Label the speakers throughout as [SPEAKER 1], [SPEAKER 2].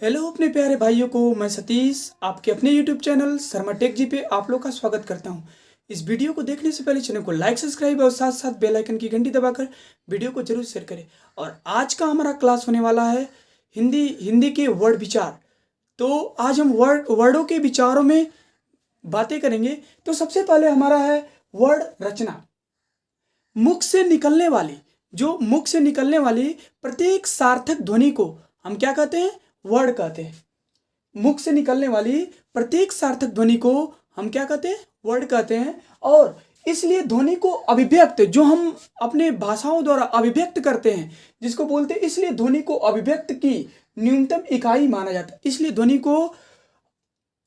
[SPEAKER 1] Hello अपने प्यारे भाइयों को, मैं सतीश आपके अपने यूट्यूब चैनल शर्मा टेक जी पे आप लोग का स्वागत करता हूं। इस वीडियो को देखने से पहले चैनल को लाइक सब्सक्राइब और साथ साथ बेल आइकन की घंटी दबाकर वीडियो को जरूर शेयर करें। और आज का हमारा क्लास होने वाला है हिंदी के वर्ड विचार। तो आज हम वर्डों के विचारों में बातें करेंगे। तो सबसे पहले हमारा है वर्ड रचना। मुख से निकलने वाली प्रत्येक सार्थक ध्वनि को हम क्या कहते हैं? वर्ड कहते हैं। मुख से निकलने वाली प्रत्येक सार्थक ध्वनि को हम क्या कहते हैं? वर्ड कहते हैं। और इसलिए ध्वनि को अभिव्यक्त, जो हम अपने भाषाओं द्वारा अभिव्यक्त करते हैं, जिसको बोलते हैं, इसलिए ध्वनि को अभिव्यक्त की न्यूनतम इकाई माना जाता है। इसलिए ध्वनि को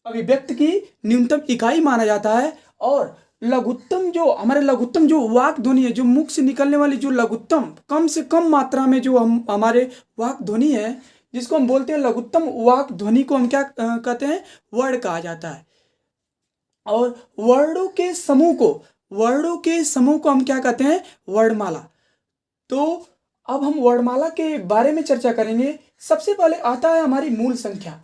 [SPEAKER 1] अभिव्यक्त की न्यूनतम इकाई माना जाता है। और लघुत्तम जो वाक ध्वनि है, जो मुख से निकलने वाली जो लघुत्तम, कम से कम मात्रा में जो हम हमारे वाक ध्वनि है, जिसको हम बोलते हैं लघुत्तम वाक ध्वनि, को हम क्या कहते हैं? वर्ड कहा जाता है। और वर्डों के समूह को हम क्या कहते हैं? वर्णमाला। तो अब हम वर्णमाला के बारे में चर्चा करेंगे। सबसे पहले आता है हमारी मूल संख्या।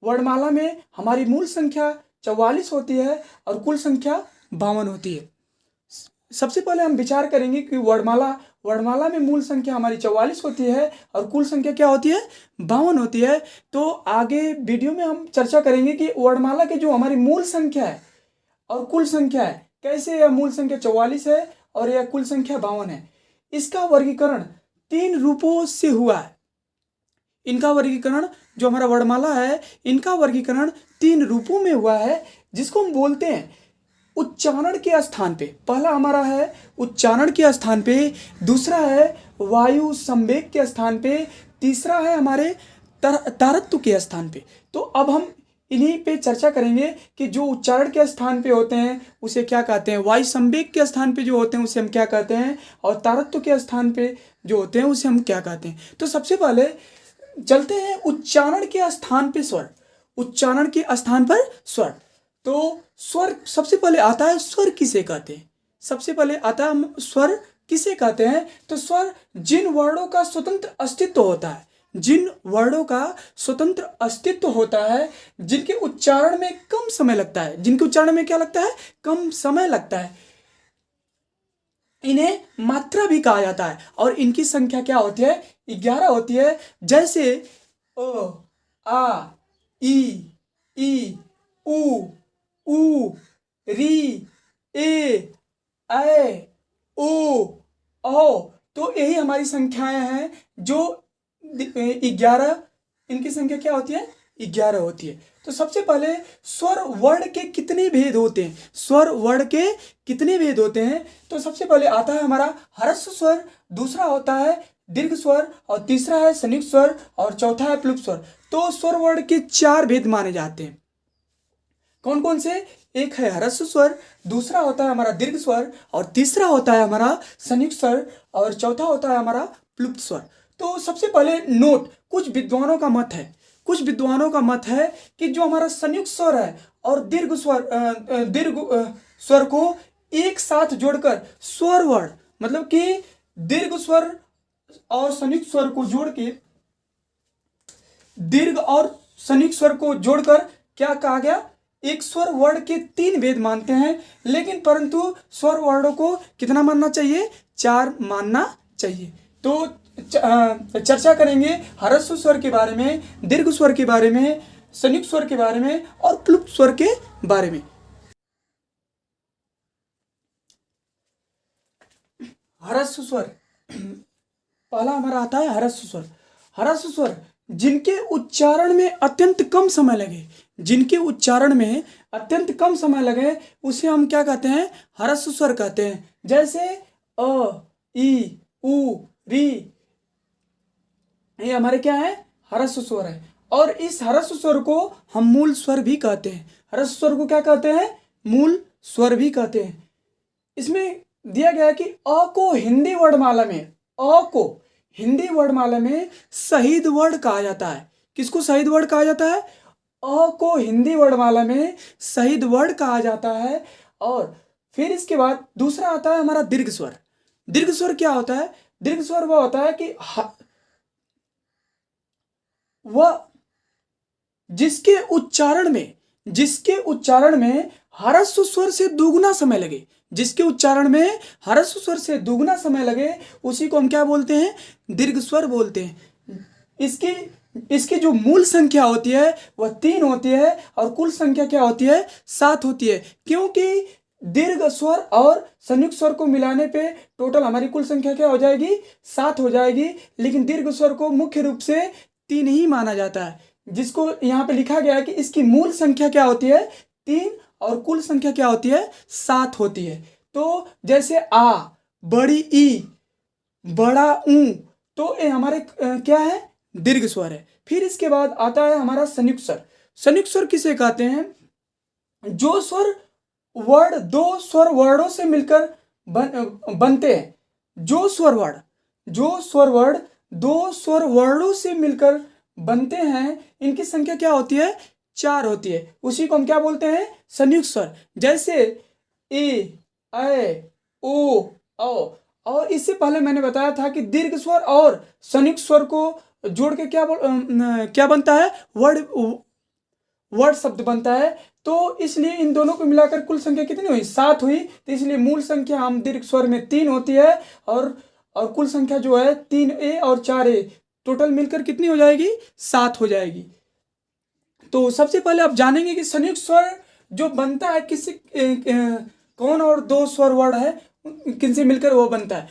[SPEAKER 1] वर्णमाला में हमारी मूल संख्या 44 होती है और कुल संख्या 52 होती है। सबसे पहले हम विचार करेंगे कि वर्णमाला में मूल संख्या हमारी 44 होती है और कुल संख्या क्या होती है? 52 होती है। तो आगे वीडियो में हम चर्चा करेंगे कि वर्णमाला के जो हमारी मूल संख्या है और कुल संख्या है, कैसे यह मूल संख्या 44 है और यह कुल संख्या 52 है। इसका वर्गीकरण 3 रूपों से हुआ है। इनका वर्गीकरण, जो हमारा वर्णमाला है, इनका वर्गीकरण 3 रूपों में हुआ है, जिसको हम बोलते हैं उच्चारण के स्थान पे। पहला हमारा है उच्चारण के स्थान पे, दूसरा है वायु संवेग के स्थान पे, तीसरा है हमारे तारत्व के स्थान पे। तो अब हम इन्हीं पे चर्चा करेंगे कि जो उच्चारण के स्थान पे होते हैं उसे क्या कहते हैं, वायु संवेग के स्थान पे जो होते हैं उसे हम क्या कहते हैं, और तारत्व के स्थान पे जो होते हैं उसे हम क्या कहते हैं। तो सबसे पहले चलते हैं उच्चारण के स्थान पे स्वर। उच्चारण के स्थान पर स्वर। तो स्वर सबसे पहले आता है, स्वर किसे कहते हैं? सबसे पहले आता है हम स्वर किसे कहते हैं? तो स्वर जिन वर्णों का स्वतंत्र अस्तित्व होता है, जिन वर्णों का स्वतंत्र अस्तित्व होता है, जिनके उच्चारण में कम समय लगता है, जिनके उच्चारण में क्या लगता है? कम समय लगता है, इन्हें मात्रा भी कहा जाता है। और इनकी संख्या क्या होती है? 11 होती है। जैसे अ, आ, ई, उ, री, ए, ऐ, ओ, औ। तो यही हमारी संख्याएं हैं जो 11, इनकी संख्या क्या होती है? 11 होती है। तो सबसे पहले स्वर वर्ण के कितने भेद होते हैं? स्वर वर्ण के कितने भेद होते हैं? तो सबसे पहले आता है हमारा ह्रस्व स्वर, दूसरा होता है दीर्घ स्वर, और तीसरा है संयुक्त स्वर, और चौथा है प्लुप स्वर। तो स्वर वर्ण के 4 भेद माने जाते हैं। कौन कौन से? एक है ह्रस्व स्वर, दूसरा होता है हमारा दीर्घ स्वर, और तीसरा होता है हमारा संयुक्त स्वर, और चौथा होता है हमारा प्लुप्त स्वर। तो सबसे पहले नोट, कुछ विद्वानों का मत है कि जो हमारा संयुक्त स्वर है और दीर्घ स्वर को एक साथ जोड़कर स्वर वर्ण, मतलब कि दीर्घ स्वर और संयुक्त स्वर को जोड़ के, दीर्घ और संयुक्त स्वर को जोड़कर क्या कहा गया? एक स्वर वर्ण के 3 भेद मानते हैं। लेकिन परंतु स्वर वर्णों को कितना मानना चाहिए? 4 मानना चाहिए। तो चर्चा करेंगे ह्रस्व स्वर के बारे में, दीर्घ स्वर के बारे में, संयुक्त स्वर के बारे में, और प्लुप्त स्वर के बारे में। ह्रस्व स्वर, पहला हमारा आता है ह्रस्व स्वर। ह्रस्व स्वर जिनके उच्चारण में अत्यंत कम समय लगे, उसे हम क्या कहते हैं? ह्रस्व स्वर कहते हैं। जैसे अ, ई, उ, री, ये हमारे क्या है? ह्रस्व स्वर है। और इस ह्रस्व स्वर को हम मूल स्वर भी कहते हैं। ह्रस्व स्वर को क्या कहते हैं? मूल स्वर भी कहते हैं। इसमें दिया गया है कि अ को हिंदी वर्णमाला में शहीद वर्ण कहा जाता है। किसको शहीद वर्ण कहा जाता है? अ को हिंदी वर्णमाला में शहीद वर्ण कहा जाता है। और फिर इसके बाद दूसरा आता है हमारा दीर्घ स्वर। दीर्घ स्वर क्या होता है? दीर्घ स्वर वह होता है कि वह जिसके उच्चारण में ह्रस्व स्वर से दुगुना समय लगे, जिसके उच्चारण में ह्रस्व स्वर से दुगुना समय लगे, उसी को हम क्या बोलते हैं? दीर्घ स्वर बोलते हैं। इसकी जो मूल संख्या होती है वह 3 होती है और कुल संख्या क्या होती है? 7 होती है। क्योंकि दीर्घ स्वर और संयुक्त स्वर को मिलाने पे टोटल हमारी कुल संख्या क्या हो जाएगी? 7 हो जाएगी। लेकिन दीर्घ स्वर को मुख्य रूप से 3 ही माना जाता है, जिसको यहाँ पे लिखा गया है कि इसकी मूल संख्या क्या होती है? 3 और कुल संख्या क्या होती है? 7 होती है। तो जैसे आ, बड़ी ई, बड़ा ऊ, तो ये हमारे क्या है? दीर्घ स्वर है। फिर इसके बाद आता है हमारा संयुक्त स्वर। संयुक्त स्वर किसे कहते हैं? जो स्वर वर्ड दो स्वर वर्डों से मिलकर बनते हैं। जो स्वर वर्ड दो स्वर वर्डों से मिलकर बनते हैं, इनकी संख्या क्या होती है? 4 होती है। उसी को हम क्या बोलते हैं? संयुक्त स्वर। जैसे ए, ऐ, ओ, औ। और इससे पहले मैंने बताया था कि दीर्घ स्वर और संयुक्त स्वर को जोड़ के क्या बनता है? वर्ड शब्द बनता है। तो इसलिए इन दोनों को मिलाकर कुल संख्या कितनी हुई? 7 हुई। तो इसलिए मूल संख्या हम दीर्घ स्वर में 3 होती है और कुल संख्या जो है 3a और 4a, टोटल मिलकर कितनी हो जाएगी? 7 हो जाएगी। तो सबसे पहले आप जानेंगे कि संयुक्त स्वर जो बनता है किससे, कौन और दो स्वर वर्ड है किनसे मिलकर वो बनता है।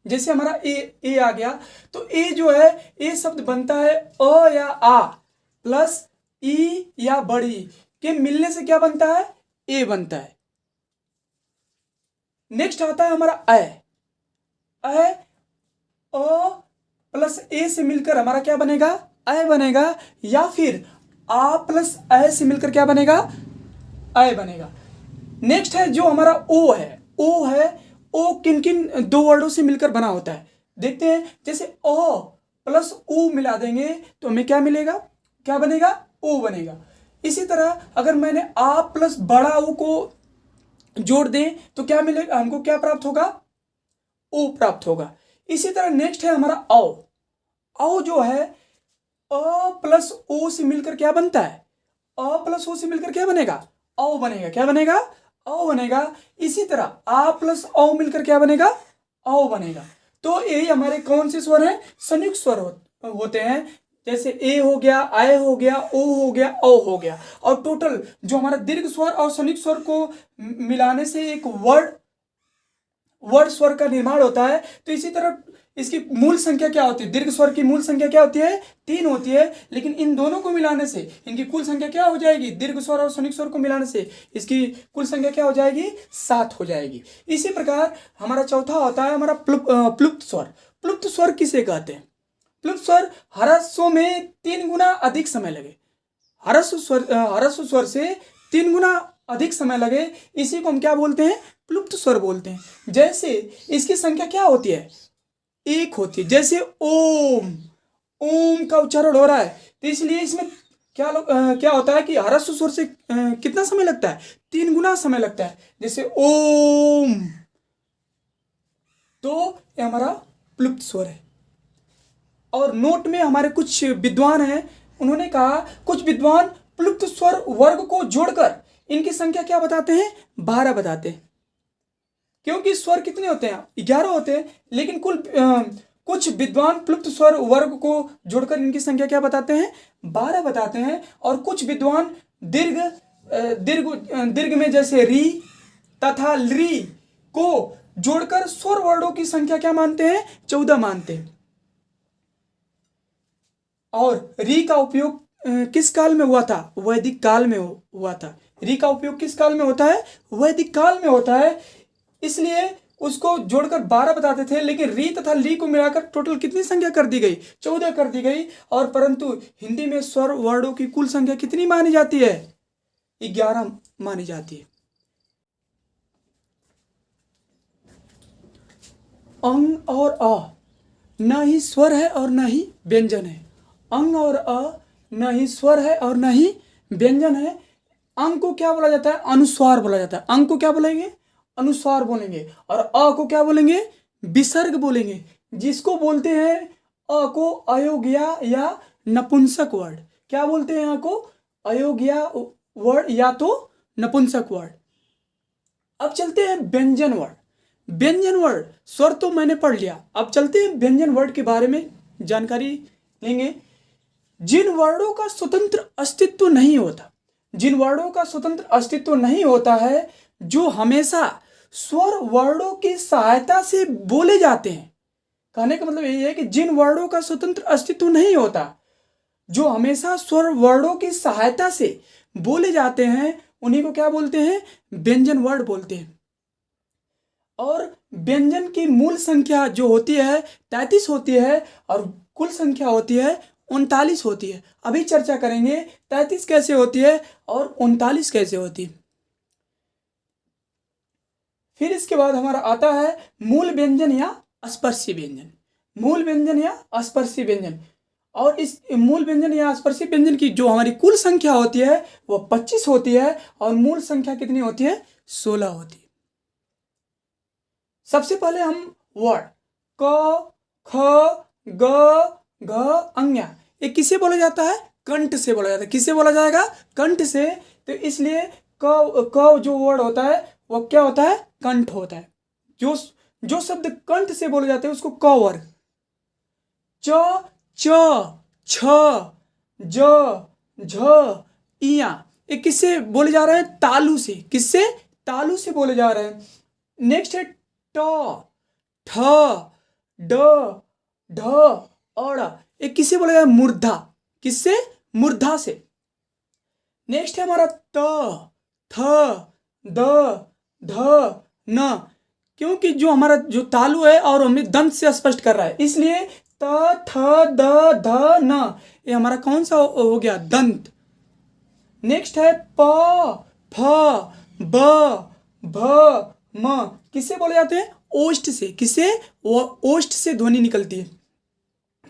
[SPEAKER 1] जैसे हमारा ए आ गया, तो ए जो है, ए शब्द बनता है अ या आ प्लस ई या बड़ी के मिलने से क्या बनता है? ए बनता है। नेक्स्ट आता है हमारा अ प्लस ए से मिलकर हमारा क्या बनेगा? अ बनेगा। या फिर आ प्लस अ से मिलकर क्या बनेगा? अ बनेगा। नेक्स्ट है जो हमारा ओ है। ओ किन किन दो वर्डों से मिलकर बना होता है? देखते हैं। जैसे अ प्लस ऊ मिला देंगे तो हमें क्या मिलेगा? क्या बनेगा? ओ बनेगा। इसी तरह अगर मैंने आ प्लस बड़ा ऊ को जोड़ दें तो क्या मिलेगा? हमको क्या प्राप्त होगा? ओ प्राप्त होगा। इसी तरह नेक्स्ट है हमारा औ जो है, अ प्लस ओ से मिलकर क्या बनता है? अ प्लस ओ से मिलकर क्या बनेगा? औ बनेगा। क्या बनेगा? औ बनेगा। इसी तरह आ प्लस औ मिलकर क्या बनेगा? औ बनेगा। तो यही हमारे कौन से स्वर हैं? संयुक्त स्वर होते हैं। जैसे ए हो गया, आय हो गया, ओ हो गया, औ हो गया। और टोटल जो हमारा दीर्घ स्वर और संयुक्त स्वर को मिलाने से एक वर्ड स्वर का निर्माण होता है। तो इसी तरह इसकी मूल संख्या क्या होती है? दीर्घ स्वर की मूल संख्या क्या होती है? 3 होती है। लेकिन इन दोनों को मिलाने से इनकी कुल संख्या क्या हो जाएगी? दीर्घ स्वर और संयुक्त स्वर को मिलाने से इसकी कुल संख्या क्या हो जाएगी? 7 हो जाएगी। इसी प्रकार हमारा चौथा होता है हमारा प्लुप्त स्वर। प्लुप्त स्वर किसे कहते हैं? प्लुप्त स्वर ह्रस्व में 3 गुना अधिक समय लगे। ह्रस्व स्वर से 3 गुना अधिक समय लगे, इसी को हम क्या बोलते हैं? प्लुप्त स्वर बोलते हैं। जैसे इसकी संख्या क्या होती है? 1 होती है। जैसे ओम का उच्चारण हो रहा है, तो इसलिए इसमें क्या होता है कि ह्रस्व स्वर से कितना समय लगता है? 3 गुना समय लगता है। जैसे ओम, तो ये हमारा प्लुप्त स्वर है। और नोट में हमारे कुछ विद्वान हैं, उन्होंने कहा कुछ विद्वान प्लुप्त स्वर वर्ग को जोड़कर इनकी संख्या क्या बताते हैं? 12 बताते हैं। क्योंकि स्वर कितने होते हैं? 11 होते हैं। लेकिन कुछ विद्वान प्लुप्त स्वर वर्ग को जोड़कर इनकी संख्या क्या बताते हैं? 12 बताते हैं। और कुछ विद्वान दीर्घ में जैसे री तथा ली को जोड़कर स्वर वर्णों की संख्या क्या मानते हैं? 14 मानते हैं। और री का उपयोग किस काल में हुआ था? वैदिक काल में हुआ था। री का उपयोग किस काल में होता है? वैदिक काल में होता है। इसलिए उसको जोड़कर 12 बताते थे। लेकिन री तथा ली को मिलाकर टोटल कितनी संख्या कर दी गई? 14 कर दी गई। और परंतु हिंदी में स्वर वर्णों की कुल संख्या कितनी मानी जाती है? 11 मानी जाती है। अंग और अ न ही स्वर है और न ही व्यंजन है। अंग और अ न ही स्वर है और न ही व्यंजन है। अंग को क्या बोला जाता है? अनुस्वार बोला जाता है। अंग को क्या बोलेंगे? अनुस्वार बोलेंगे। और अ को क्या बोलेंगे? विसर्ग बोलेंगे। जिसको बोलते हैं अ को अयोग्य या नपुंसक वर्ड। क्या बोलते हैं यहाँ को? अयोग्य वर्ड या तो नपुंसक वर्ड। अब चलते हैं व्यंजन वर्ड। व्यंजन वर्ड स्वर तो मैंने पढ़ लिया, अब चलते हैं व्यंजन वर्ड के बारे में जानकारी लेंगे। जिन वर्णों का स्वतंत्र अस्तित्व नहीं होता, जिन वर्णों का स्वतंत्र अस्तित्व नहीं होता है, जो हमेशा स्वर वर्णों की सहायता से बोले जाते हैं। कहने का मतलब यही है कि जिन वर्णों का स्वतंत्र अस्तित्व नहीं होता, जो हमेशा स्वर वर्णों की सहायता से बोले जाते हैं, उन्हीं को क्या बोलते हैं? व्यंजन वर्ड बोलते हैं। और व्यंजन की मूल संख्या जो होती है 33 होती है और कुल संख्या होती है 39 होती है। अभी चर्चा करेंगे 33 कैसे होती है और 39 कैसे होती है। फिर इसके बाद हमारा आता है मूल व्यंजन या स्पर्शी व्यंजन। मूल व्यंजन या स्पर्शी व्यंजन। और इस मूल व्यंजन या स्पर्शी व्यंजन की जो हमारी कुल संख्या होती है वो 25 होती है और मूल संख्या कितनी होती है? 16 होती है। सबसे पहले हम वर्ड क, ख, ग, घ, अंज्ञा, ये किसे बोला जाता है? कंठ से बोला जाता है। किसे बोला जाएगा? कंठ से। तो इसलिए क जो वर्ड होता है वो क्या होता है? कंठ होता है। जो शब्द कंठ से बोले जाते हैं उसको क वर्ग। च, च, छ, ज, झ, इया, ये किससे बोले जा रहे हैं? तालु से। किससे? तालु से बोले जा रहे हैं। नेक्स्ट है ट, ठ, ड, ढ, अड़, ये किससे बोला जाए? मूर्धा। किससे? मूर्धा से। नेक्स्ट है हमारा त, थ, द, ध, न, क्योंकि जो हमारा जो तालु है और हमें दंत से स्पष्ट कर रहा है, इसलिए त, थ, द, ध, न, ये हमारा कौन सा हो गया? दंत। नेक्स्ट है प, फ, ब, भ, म, किससे बोले जाते हैं? ओष्ठ से। किससे? वो ओष्ठ से ध्वनि निकलती है।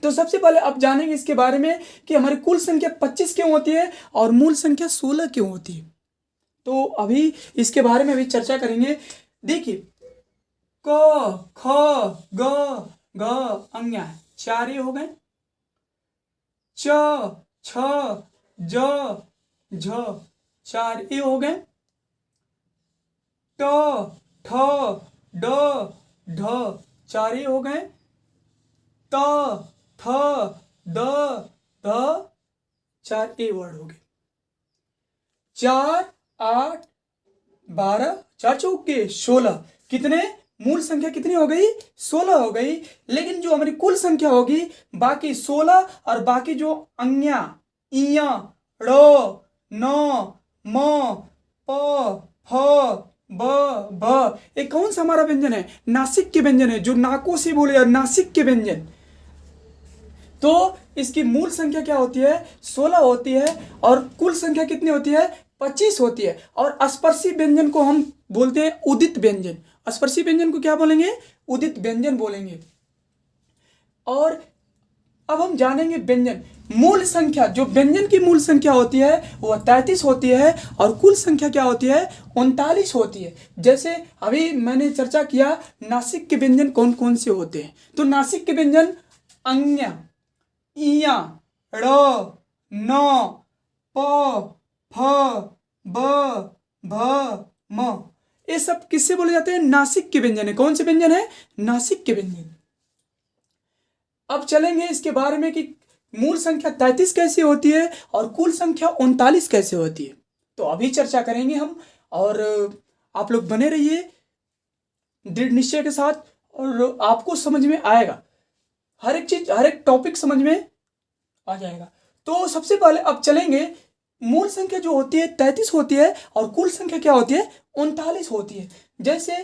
[SPEAKER 1] तो सबसे पहले अब जानेंगे इसके बारे में कि हमारी कुल संख्या 25 क्यों होती है और मूल संख्या 16 क्यों होती है। तो अभी इसके बारे में भी चर्चा करेंगे। देखिए क, ख, ग, घ, अंज्ञा, 4 ये हो गए। च, छ, ज, झ, 4 ये हो गए। ट, ठ, ड, ढ, 4 ये हो गए। त, थ, द, ध, 4 ए वर्ड हो गए। 4, 8, 12, 4 चौके 16, कितने? मूल संख्या कितनी हो गई? 16 हो गई। लेकिन जो हमारी कुल संख्या होगी बाकी 16 और बाकी जो अंज्ञा, इया, ड़, न, म, प, फ, ब, भ, ये कौन सा हमारा व्यंजन है? नासिक के व्यंजन है, जो नाकों से बोले जाते, नासिक के व्यंजन। तो इसकी मूल संख्या क्या होती है? 16 होती है और कुल संख्या कितनी होती है? 25 होती है। और स्पर्शी व्यंजन को हम बोलते हैं उदित व्यंजन। स्पर्शी व्यंजन को क्या बोलेंगे? उदित व्यंजन बोलेंगे। और अब हम जानेंगे व्यंजन मूल संख्या। जो व्यंजन की मूल संख्या होती है वह 33 होती है और कुल संख्या क्या होती है? 39 होती है। जैसे अभी मैंने चर्चा किया नासिक के व्यंजन कौन कौन से होते हैं। तो नासिक के व्यंजन अंज्ञा, इया, ड़, न, प, फ, ब, भ, म, ये सब किससे बोले जाते हैं? नासिक के व्यंजन है। कौन से व्यंजन है? नासिक के व्यंजन। अब चलेंगे इसके बारे में कि मूल संख्या 33 कैसे होती है और कुल संख्या 39 कैसे होती है। तो अभी चर्चा करेंगे हम, और आप लोग बने रहिए दृढ़ निश्चय के साथ और आपको समझ में आएगा। हर एक चीज, हर एक टॉपिक समझ में आ जाएगा। तो सबसे पहले अब चलेंगे, मूल संख्या जो होती है 33 होती है और कुल संख्या क्या होती है? 39 होती है। जैसे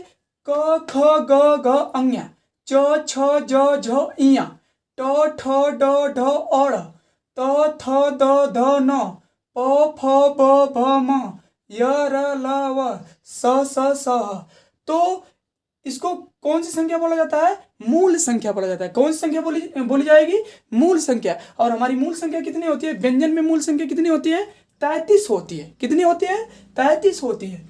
[SPEAKER 1] क, ख, ग, घ, अंज्ञा, च, छ, ज, झ, इया, ट, ठ, ड, ढ, अड़, त, थ, द, ध, न, प, फ, ब, भ, म, य, र, ल, व, स, ह। तो इसको कौन सी संख्या बोला जाता है? मूल संख्या बोला जाता है। कौन सी संख्या बोली जाएगी? मूल संख्या। और हमारी मूल संख्या कितनी होती है? व्यंजन में मूल संख्या कितनी होती है? 33 होती है। कितनी होती है? 33 होती है।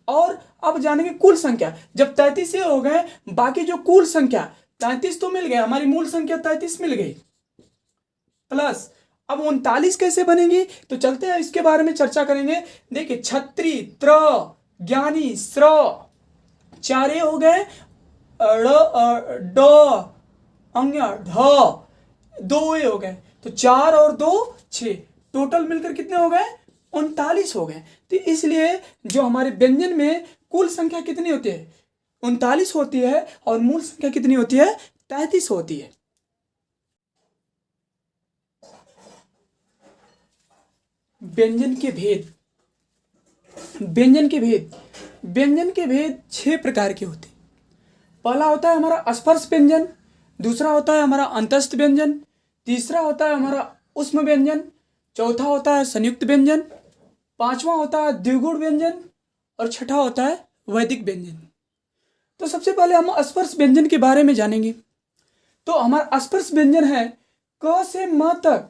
[SPEAKER 1] और अब जानेंगे कुल संख्या। जब 33 से हो गए, बाकी जो कुल संख्या 33 तो मिल गए, हमारी मूल संख्या 33 मिल गई, प्लस अब 39 कैसे बनेंगी, तो चलते हैं इसके बारे में चर्चा करेंगे। देखिए छत्री, त्र, ज्ञानी, स्र, चारे हो गए, ड, अंग, ढ, दो ये हो गए, तो 4 और 2 6, टोटल मिलकर कितने हो गए, 39 हो गए। तो इसलिए जो हमारे व्यंजन में कुल संख्या कितनी होती है, 39 होती है, और मूल संख्या कितनी होती है, 33 होती है। व्यंजन के भेद, व्यंजन के भेद, व्यंजन के भेद 6 प्रकार के होते हैं। पहला होता है हमारा स्पर्श व्यंजन, दूसरा होता है हमारा अंतस्थ व्यंजन, तीसरा होता है हमारा उष्म व्यंजन, चौथा होता है संयुक्त व्यंजन, पांचवा होता है द्विगुण व्यंजन, और छठा होता है वैदिक व्यंजन। तो सबसे पहले हम स्पर्श व्यंजन के बारे में जानेंगे। तो हमारा स्पर्श व्यंजन है क से म तक,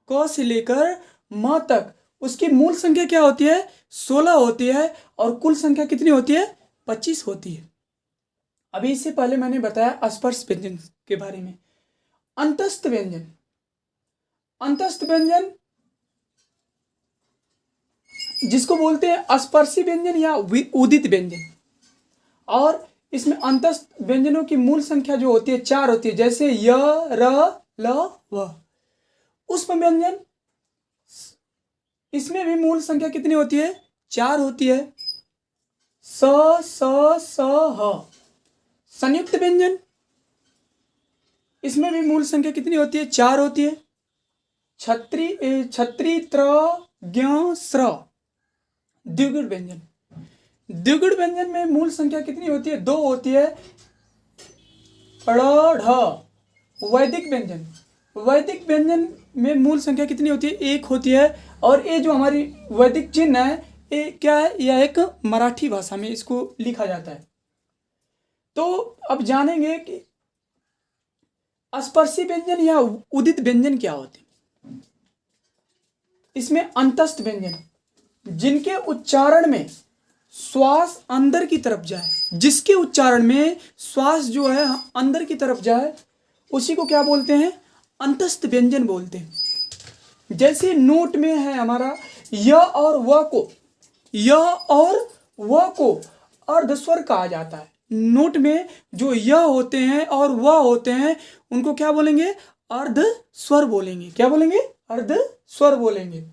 [SPEAKER 1] क से लेकर म तक, उसकी मूल संख्या क्या होती है, 16 होती है, और कुल संख्या कितनी होती है, 25 होती है। अभी इससे पहले मैंने बताया स्पर्श व्यंजन के बारे में। अंतस्थ व्यंजन, अंतस्थ व्यंजन जिसको बोलते हैं स्पर्शी व्यंजन या उदित व्यंजन, और इसमें अंतस्थ व्यंजनों की मूल संख्या जो होती है 4 होती है, जैसे य, र, ल, व। उष्म व्यंजन, इसमें भी मूल संख्या कितनी होती है, 4 होती है, स, स, स, ह। संयुक्त व्यंजन, इसमें भी मूल संख्या कितनी होती है, 4 होती है, छत्री, छत्री, त्र, ज्ञ, स्र। द्विगुण व्यंजन, द्विगुण व्यंजन में मूल संख्या कितनी होती है, 2 होती है, ड़, ढ। वैदिक व्यंजन, वैदिक व्यंजन में मूल संख्या कितनी होती है, 1 होती है, और ये जो हमारी वैदिक चिन्ह है ये क्या है, यह एक मराठी भाषा में इसको लिखा जाता है। तो अब जानेंगे कि स्पर्शी व्यंजन या उदित व्यंजन क्या होते हैं। इसमें अंतस्थ व्यंजन, जिनके उच्चारण में श्वास अंदर की तरफ जाए, जिसके उच्चारण में श्वास जो है अंदर की तरफ जाए, उसी को क्या बोलते हैं, अंतस्थ व्यंजन बोलते हैं। जैसे नोट में है हमारा य और व को, य और व को अर्ध स्वर कहा जाता है। नोट में जो य होते हैं और व होते हैं उनको क्या बोलेंगे, अर्ध स्वर बोलेंगे। क्या बोलेंगे, अर्ध स्वर बोलेंगे।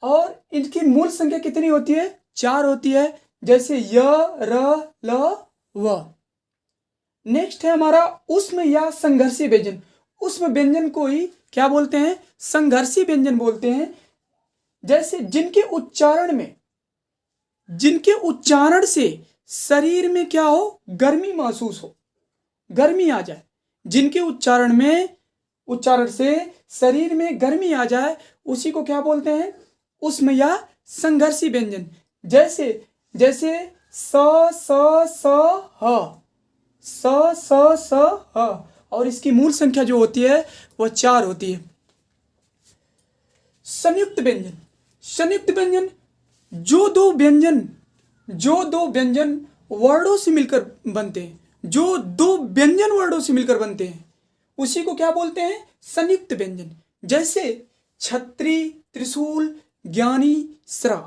[SPEAKER 1] और इनकी मूल संख्या कितनी होती है, 4 होती है, जैसे य, र, ल, व। नेक्स्ट है हमारा उष्म या संघर्षी व्यंजन। उष्म व्यंजन को ही क्या बोलते हैं, संघर्षी व्यंजन बोलते हैं। जैसे जिनके उच्चारण में, जिनके उच्चारण से शरीर में क्या हो, गर्मी महसूस हो, गर्मी आ जाए, जिनके उच्चारण में, उच्चारण से शरीर में गर्मी आ जाए, उसी को क्या बोलते हैं, उष्म या संघर्षी व्यंजन। जैसे जैसे स, स, स, ह, स, स, स, ह, और इसकी मूल संख्या जो होती है वह 4 होती है। संयुक्त व्यंजन, संयुक्त व्यंजन जो दो व्यंजन वर्णों से मिलकर बनते हैं, जो दो व्यंजन वर्णों से मिलकर बनते हैं, उसी को क्या बोलते हैं, संयुक्त व्यंजन। जैसे छत्री, त्रिशूल, ज्ञानी, स्र।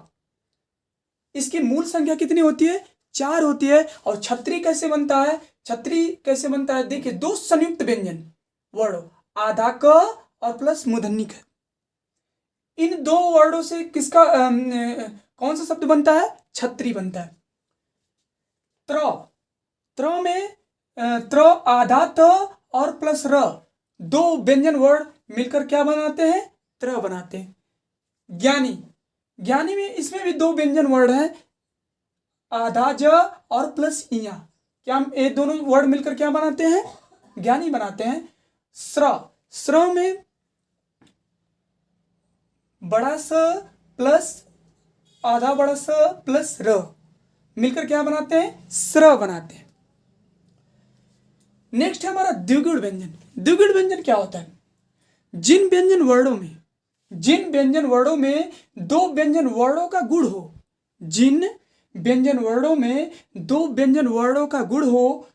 [SPEAKER 1] इसकी मूल संख्या कितनी होती है, 4 होती है। और छत्री कैसे बनता है, छत्री कैसे बनता है, देखिए 2 संयुक्त व्यंजन वर्णों, आधा क और प्लस मूर्धन्य क। इन 2 वर्णों से किसका कौन सा शब्द बनता है, छत्री बनता है। त्र, त्र में त्र, आधा त और प्लस र, 2 व्यंजन वर्ण मिलकर क्या बनाते हैं, त्र बनाते हैं। ज्ञानी, ज्ञानी में इसमें भी 2 व्यंजन वर्ण हैं, आधा ज और प्लस इया, क्या ये दोनों वर्ड मिलकर क्या बनाते हैं, ज्ञानी बनाते हैं। स्र, स्र में बड़ा स प्लस आधा बड़ा स प्लस र मिलकर क्या बनाते हैं, स्र बनाते हैं। नेक्स्ट है हमारा द्विगुण व्यंजन। द्विगुण व्यंजन क्या होता है, जिन व्यंजन वर्णों में, जिन व्यंजन वर्णों में 2 व्यंजन वर्णों का गुण हो, जिन व्यंजन वर्णों में 2 व्यंजन वर्णों का गुण हो,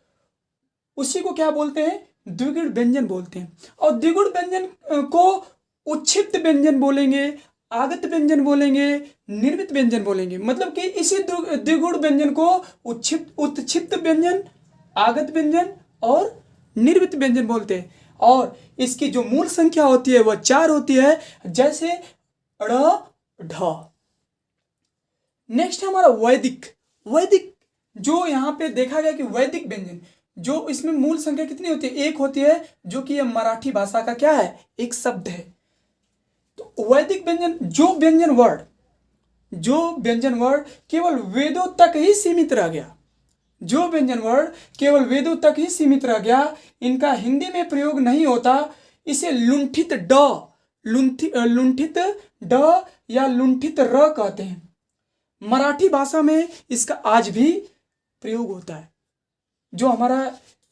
[SPEAKER 1] उसी को क्या बोलते हैं, द्विगुण व्यंजन बोलते हैं। और द्विगुण व्यंजन को उच्छिप्त व्यंजन बोलेंगे, आगत व्यंजन बोलेंगे, निर्मित व्यंजन बोलेंगे। मतलब कि इसी द्विगुण व्यंजन को उत्क्षिप्त व्यंजन, आगत व्यंजन और निर्मित व्यंजन बोलते हैं। और इसकी जो मूल संख्या होती है वह 4 होती है, जैसे ड़ ढ। नेक्स्ट है हमारा वैदिक। वैदिक जो यहाँ पे देखा गया कि वैदिक व्यंजन, जो इसमें मूल संख्या कितनी होती है? 1 होती है, जो कि यह मराठी भाषा का क्या है? एक शब्द है। तो वैदिक व्यंजन, जो व्यंजन वर्ड केवल वेदों तक ही सीमित रह गया, जो व्यंजन वर्ड केवल वेदों तक ही सीमित रह गया, इनका हिंदी में प्रयोग नहीं होता। इसे लुंठित ड या लुंठित र कहते हैं। मराठी भाषा में इसका आज भी प्रयोग होता है। जो हमारा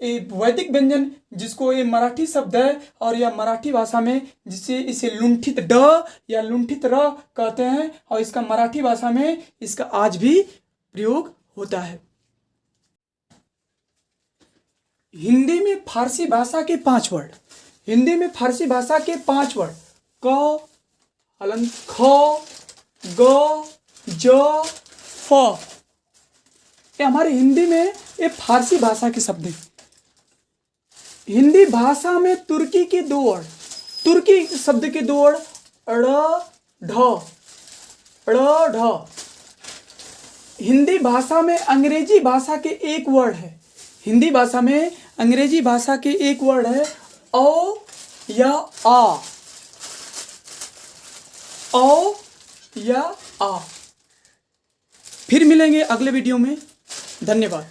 [SPEAKER 1] वैदिक व्यंजन, जिसको ये मराठी शब्द है और यह मराठी भाषा में जिसे इसे लुंठित ड या लुंठित र कहते हैं, और इसका मराठी भाषा में इसका आज भी प्रयोग होता है। हिंदी में फारसी भाषा के 5 वर्ड, हिंदी में फारसी भाषा के 5 वर्ड क, हलन, ख, ग, ज, फ, ये हमारे हिंदी में ये फारसी भाषा के शब्द हैं। हिंदी भाषा में तुर्की के 2 वर्ड, तुर्की शब्द के 2 वर्ड ड़ ढ। हिंदी भाषा में अंग्रेजी भाषा के 1 वर्ड है, हिंदी भाषा में अंग्रेजी भाषा के 1 वर्ड है औ या आ, औ या आ। फिर मिलेंगे अगले वीडियो में। धन्यवाद।